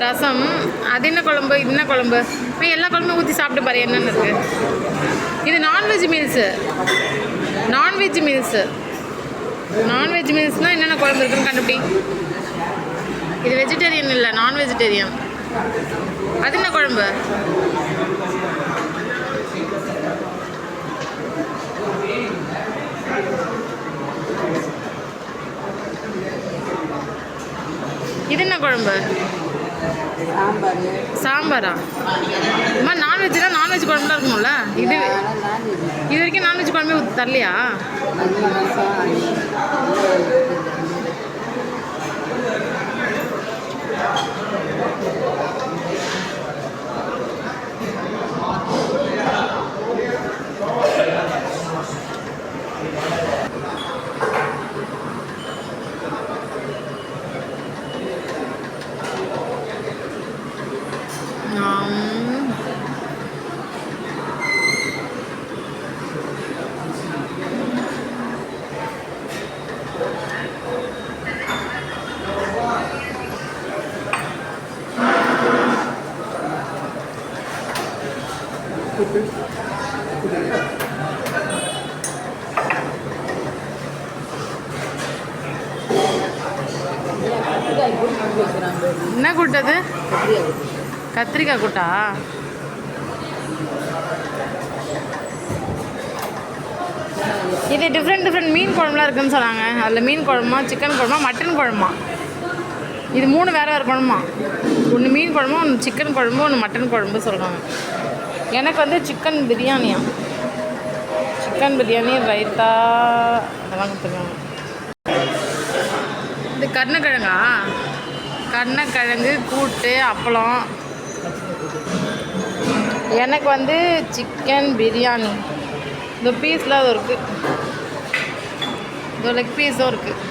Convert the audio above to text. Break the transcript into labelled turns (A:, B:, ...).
A: ரசம். அது என்ன குழம்பு, இது என்ன குழம்பு? இப்போ எல்லா குழம்பும் ஊற்றி சாப்பிட்டு பாரு என்னென்னு இருக்குது. இது non veg meals. Non veg meals. Non veg மீல்ஸ்னால் என்னென்ன குழம்பு இருக்குன்னு கண்டுபிடி. இது வெஜிடேரியன் இல்லை, நான் வெஜிடேரியன். அது என்ன குழம்பு? இது என்ன குழம்பு? சாம்பாரா? அம்மா நான்வெஜ்னா நான்வெஜ் குழம்பு தான் இருக்கணும்ல. இது வரைக்கும் நான்வெஜ் குழம்பே தரலையா? என்ன கூட்டது? கத்திரிக்காய் கூட்டா? இது டிஃப்ரெண்ட் மீன் குழம்புலாம் இருக்குன்னு சொன்னாங்க. அதில் மீன் குழம்பா, சிக்கன் குழம்பா, மட்டன் குழம்பா, இது 3 வேறு குழம்பா. ஒன்று மீன் குழம்பு, ஒன்று சிக்கன் குழம்பு, ஒன்று மட்டன் குழம்பு சொல்கிறாங்க. எனக்கு வந்து சிக்கன் பிரியாணியா, சிக்கன் பிரியாணி, ரைத்தா அதெல்லாம் கொடுத்துருக்காங்க. இது கருணக்கிழங்கா? கருணக்கிழங்கு கூட்டு, அப்பளம். எனக்கு வந்து சிக்கன் பிரியாணி. இந்த பீஸ்லாம் அது இருக்குது, இந்த லெக் பீஸும் இருக்குது.